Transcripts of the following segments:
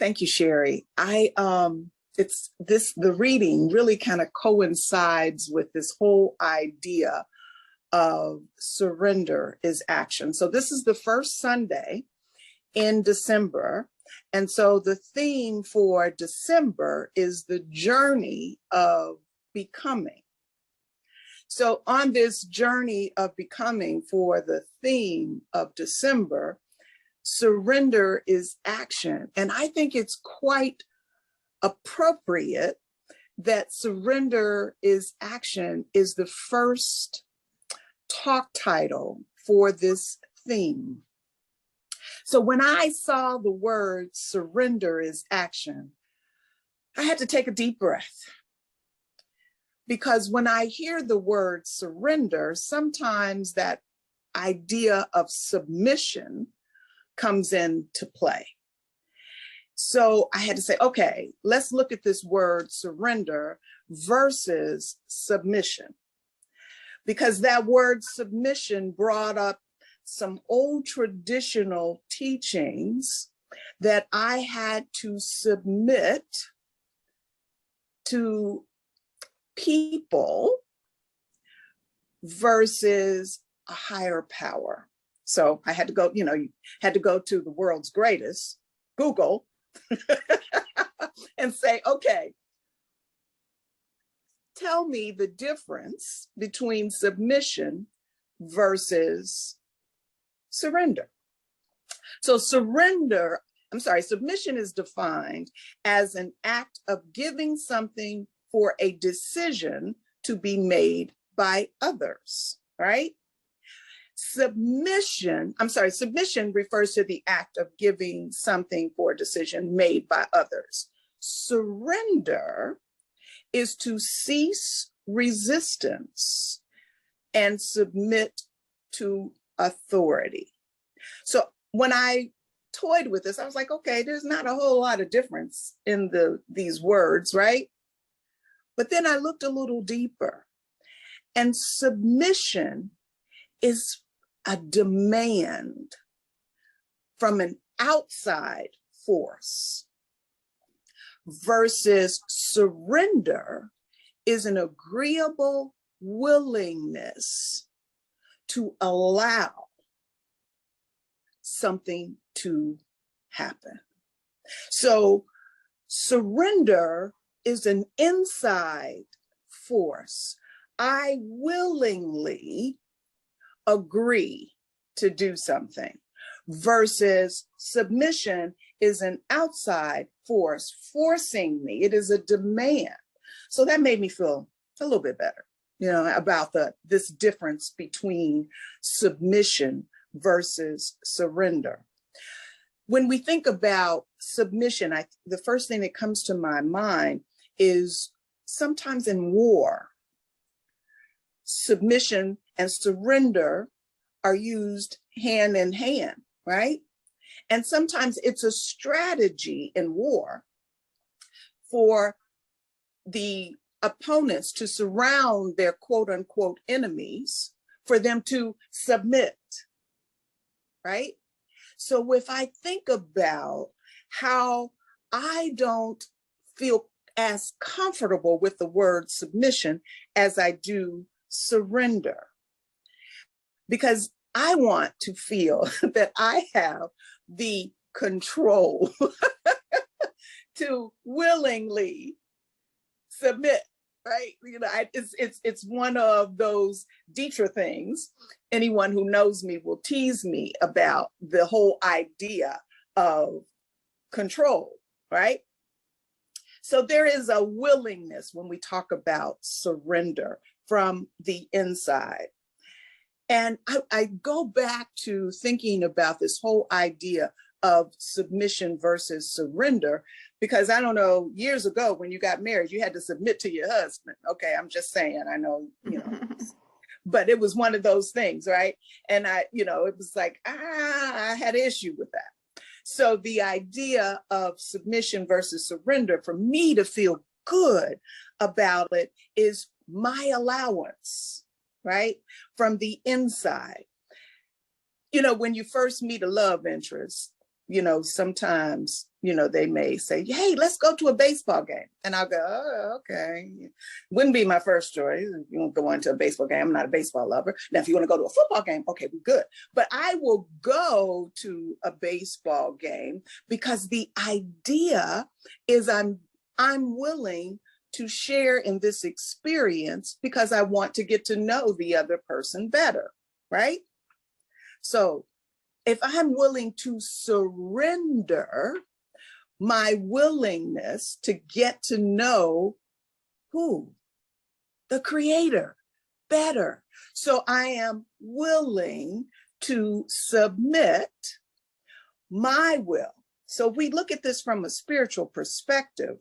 Thank you, Sherry. The reading really kind of coincides with this whole idea of surrender is action. So this is the first Sunday in December. And so the theme for December is the journey of becoming. So on this journey of becoming, for the theme of December, surrender is action. And I think it's quite appropriate that surrender is action is the first talk title for this theme. So when I saw the word surrender is action, I had to take a deep breath. Because when I hear the word surrender, sometimes that idea of submission comes into play. So I had to say, okay, let's look at this word surrender versus submission. Because that word submission brought up some old traditional teachings that I had to submit to people versus a higher power. So I had to go, you had to go to the world's greatest, Google, and say, okay, tell me the difference between submission versus surrender. So submission is defined as an act of giving something for a decision to be made by others, right? Submission refers to the act of giving something for a decision made by others. Surrender is to cease resistance and submit to authority. So when I toyed with this, I was like, okay, there's not a whole lot of difference in these words, right? But then I looked a little deeper, and submission is a demand from an outside force versus surrender is an agreeable willingness to allow something to happen. So surrender is an inside force. I willingly agree to do something versus submission is an outside force forcing me. It is a demand. So that made me feel a little bit better, about this difference between submission versus surrender. When we think about submission, the first thing that comes to my mind is sometimes in war, submission and surrender are used hand in hand, right? And sometimes it's a strategy in war for the opponents to surround their quote unquote enemies for them to submit, right? So if I think about how I don't feel as comfortable with the word submission as I do surrender, because I want to feel that I have the control to willingly submit, right? It's one of those Detra things. Anyone who knows me will tease me about the whole idea of control, right? So there is a willingness when we talk about surrender from the inside. And I go back to thinking about this whole idea of submission versus surrender, because I don't know, years ago when you got married, you had to submit to your husband. Okay, I'm just saying, I know, but it was one of those things, right? And it was like, I had an issue with that. So the idea of submission versus surrender, for me to feel good about it, is my allowance, right? From the inside. When you first meet a love interest, sometimes, they may say, hey, let's go to a baseball game. And I'll go, oh, okay. Wouldn't be my first choice. You won't go into a baseball game. I'm not a baseball lover. Now, if you want to go to a football game, okay, we're good. But I will go to a baseball game because the idea is I'm willing to share in this experience because I want to get to know the other person better, right? So if I'm willing to surrender my willingness to get to know who? The Creator better. So I am willing to submit my will. So if we look at this from a spiritual perspective,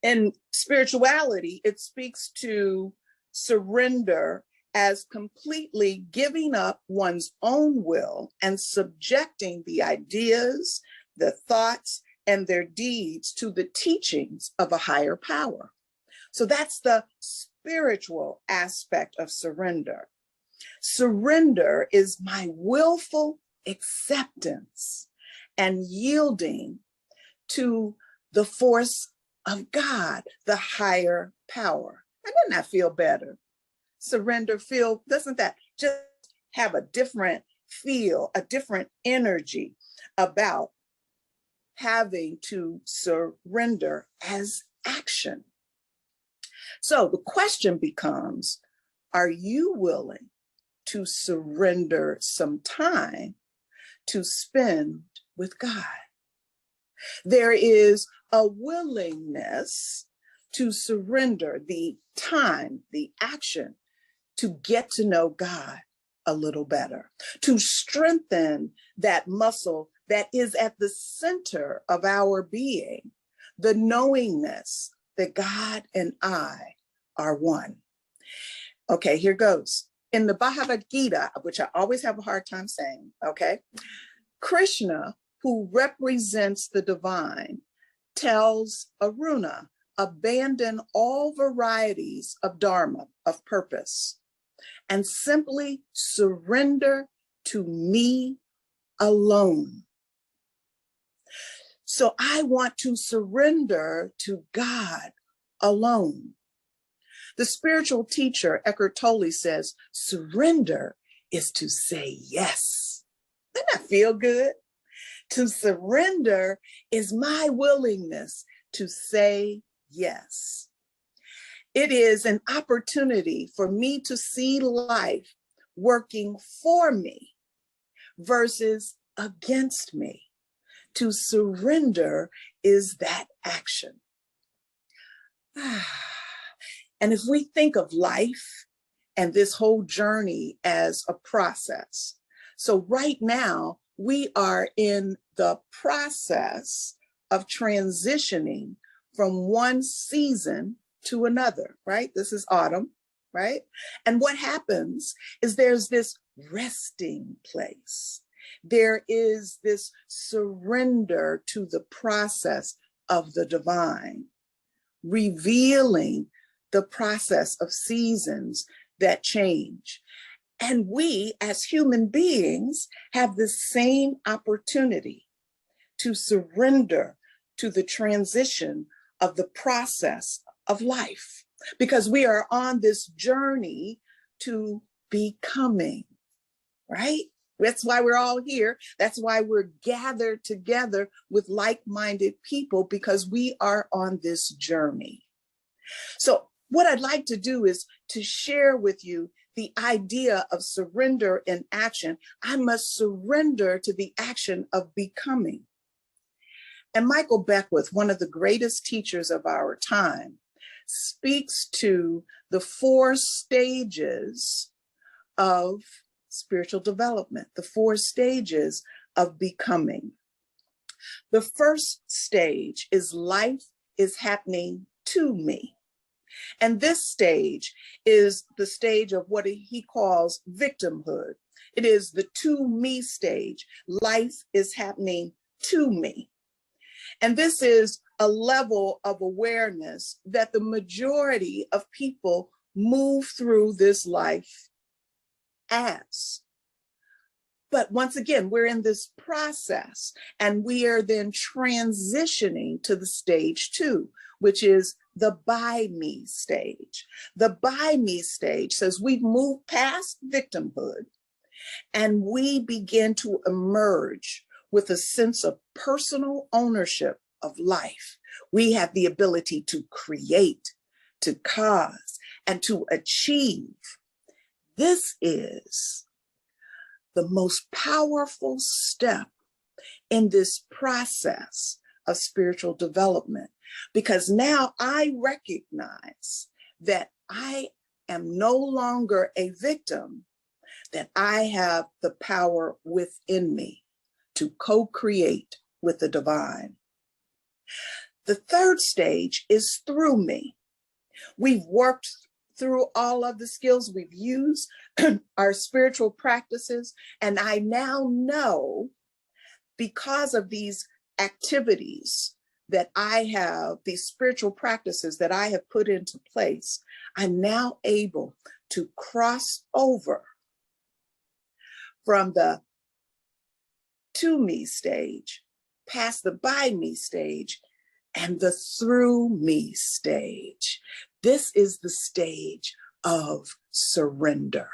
in spirituality, it speaks to surrender as completely giving up one's own will and subjecting the ideas, the thoughts, and their deeds to the teachings of a higher power. So that's the spiritual aspect of surrender. Surrender is my willful acceptance and yielding to the force of God, the higher power. And doesn't that feel better? Surrender doesn't that just have a different feel, a different energy about having to surrender as action? So the question becomes, are you willing to surrender some time to spend with God? There is a willingness to surrender the time, the action, to get to know God a little better, to strengthen that muscle that is at the center of our being, the knowingness that God and I are one. Okay, here goes. In the Bhagavad Gita, which I always have a hard time saying, okay, Krishna, who represents the divine, tells Aruna, abandon all varieties of dharma, of purpose, and simply surrender to me alone. So I want to surrender to God alone. The spiritual teacher, Eckhart Tolle, says, surrender is to say yes. Doesn't that feel good? To surrender is my willingness to say yes. It is an opportunity for me to see life working for me versus against me. To surrender is that action. And if we think of life and this whole journey as a process, so right now we are in the process of transitioning from one season to another, right? This is autumn, right? And what happens is there's this resting place. There is this surrender to the process of the divine, revealing the process of seasons that change. And we, as human beings, have the same opportunity to surrender to the transition of the process of life, because we are on this journey to becoming, right? That's why we're all here. That's why we're gathered together with like-minded people, because we are on this journey. So what I'd like to do is to share with you the idea of surrender in action. I must surrender to the action of becoming. And Michael Beckwith, one of the greatest teachers of our time, speaks to the 4 stages of spiritual development, the 4 stages of becoming. The first stage is life is happening to me. And this stage is the stage of what he calls victimhood. It is the to me stage. Life is happening to me. And this is a level of awareness that the majority of people move through this life as. But once again, we're in this process, and we are then transitioning to the stage 2, which is the by me stage. The by me stage says we've moved past victimhood and we begin to emerge with a sense of personal ownership of life. We have the ability to create, to cause, and to achieve. This is the most powerful step in this process of spiritual development, because now I recognize that I am no longer a victim, that I have the power within me to co-create with the divine. The third stage is through me. We've worked through all of the skills, we've used our spiritual practices, and I now know, because of these activities that I have, these spiritual practices that I have put into place, I'm now able to cross over from the to me stage, past the by me stage, and the through me stage. This is the stage of surrender.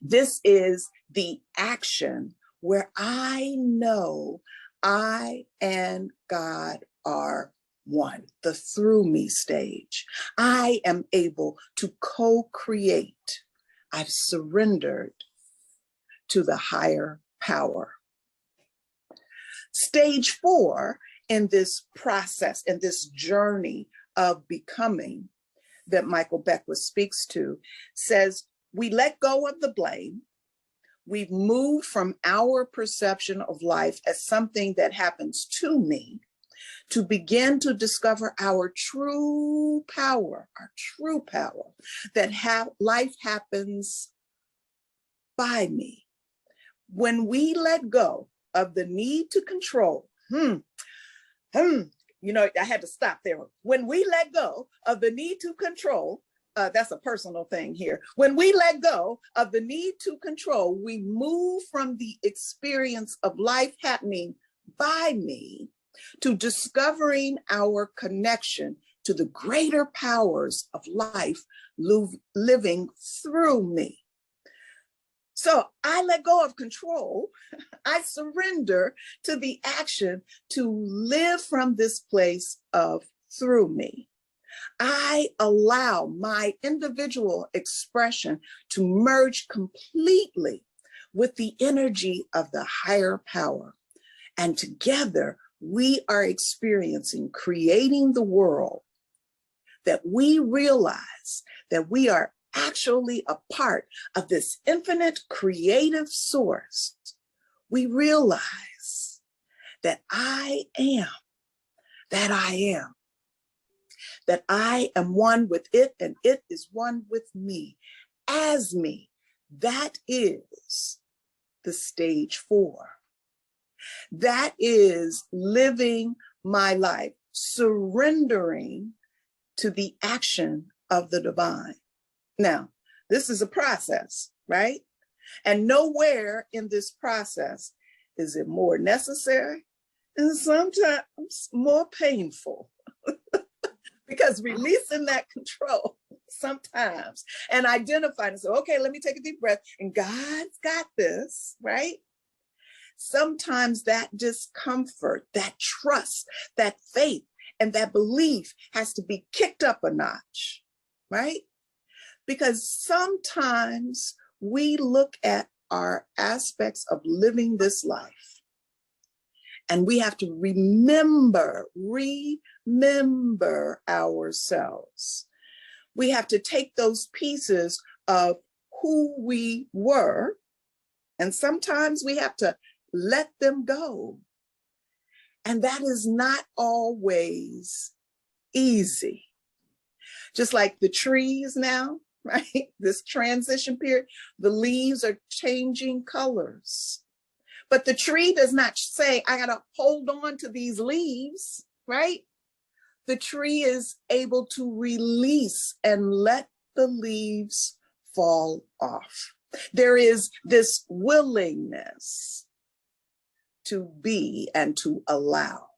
This is the action where I know I and God are one, the through me stage. I am able to co-create. I've surrendered to the higher power. Stage 4 in this process, in this journey of becoming that Michael Beckwith speaks to, says we let go of the blame. We've moved from our perception of life as something that happens to me to begin to discover our true power, that life happens by me. When we let go of the need to control, I had to stop there. When we let go of the need to control, that's a personal thing here. When we let go of the need to control, we move from the experience of life happening by me to discovering our connection to the greater powers of life living through me. So I let go of control. I surrender to the action to live from this place of through me. I allow my individual expression to merge completely with the energy of the higher power. And together we are experiencing, creating the world that we realize that we are actually a part of this infinite creative source. We realize that I am, that I am one with it and it is one with me, as me. That is the stage 4. That is living my life, surrendering to the action of the divine. Now, this is a process, right? And nowhere in this process is it more necessary and sometimes more painful. Because releasing that control sometimes and identifying and say, okay, let me take a deep breath and God's got this, right? Sometimes that discomfort, that trust, that faith, and that belief has to be kicked up a notch, right? Because sometimes we look at our aspects of living this life and we have to remember ourselves. We have to take those pieces of who we were, and sometimes we have to let them go. And that is not always easy. Just like the trees now, right? This transition period, the leaves are changing colors. But the tree does not say, I got to hold on to these leaves, right? The tree is able to release and let the leaves fall off. There is this willingness to be and to allow,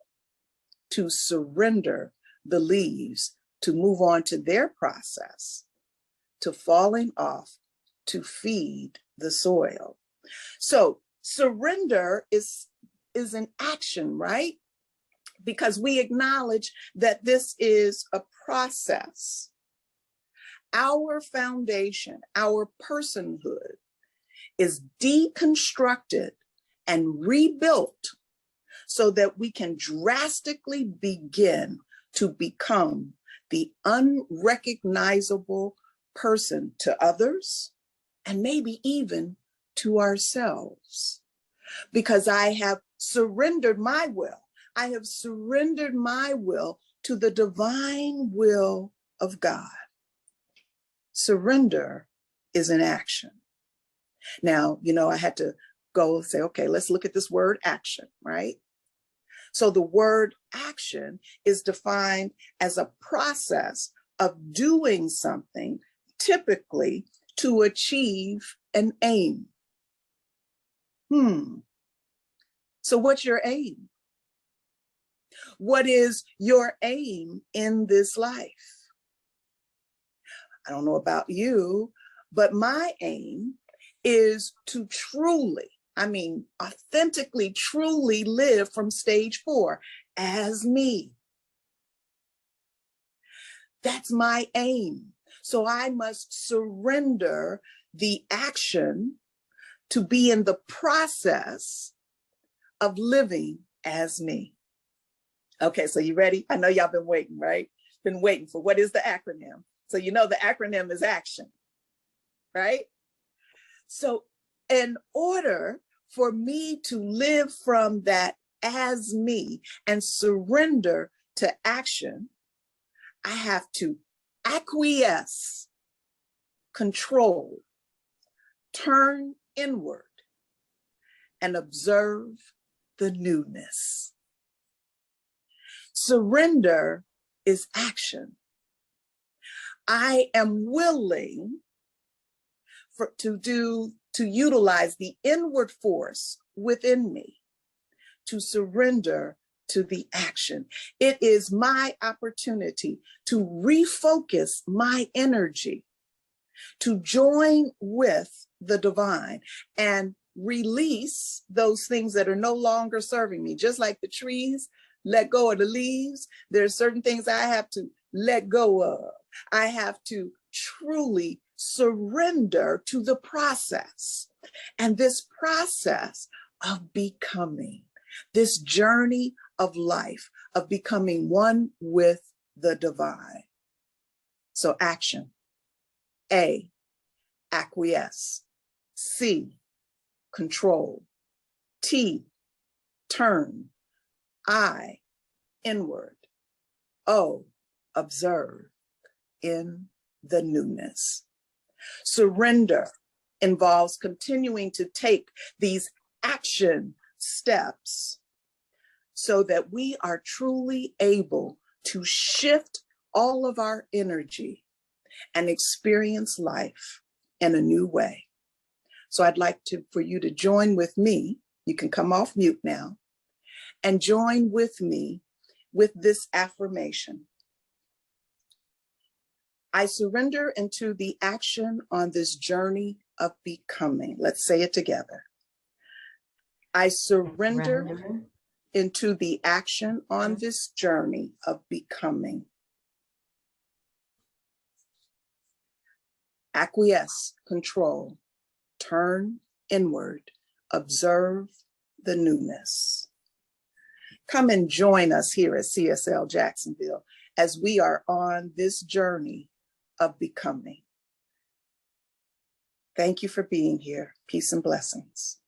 to surrender the leaves, to move on to their process, to falling off, to feed the soil. So surrender is an action, right? Because we acknowledge that this is a process. Our foundation, our personhood is deconstructed and rebuilt so that we can drastically begin to become the unrecognizable person to others and maybe even to ourselves. Because I have surrendered my will. I have surrendered my will to the divine will of God. Surrender is an action. Now, I had to go say, okay, let's look at this word action, right? So the word action is defined as a process of doing something, typically to achieve an aim. So what's your aim? What is your aim in this life? I don't know about you, but my aim is to truly, authentically, truly live from stage 4 as me. That's my aim. So I must surrender the action to be in the process of living as me. Okay, so you ready? I know y'all been waiting, right? Been waiting for what is the acronym? So the acronym is action, right? So in order for me to live from that as me and surrender to action, I have to acquiesce, control, turn inward, and observe the newness. Surrender is action. I am willing to utilize the inward force within me to surrender to the action. It is my opportunity to refocus my energy, to join with the divine and release those things that are no longer serving me. Just like the trees let go of the leaves, there are certain things I have to let go of. I have to truly surrender to the process. And this process of becoming, this journey of life, of becoming one with the divine. So action. A, acquiesce. C, control. T, turn. I, inward. O, observe in the newness. Surrender involves continuing to take these action steps so that we are truly able to shift all of our energy and experience life in a new way. So I'd like for you to join with me. You can come off mute now and join with me with this affirmation. I surrender into the action on this journey of becoming. Let's say it together. I surrender into the action on this journey of becoming. Acquiesce, control, turn inward, observe the newness. Come and join us here at CSL Jacksonville as we are on this journey of becoming. Thank you for being here. Peace and blessings.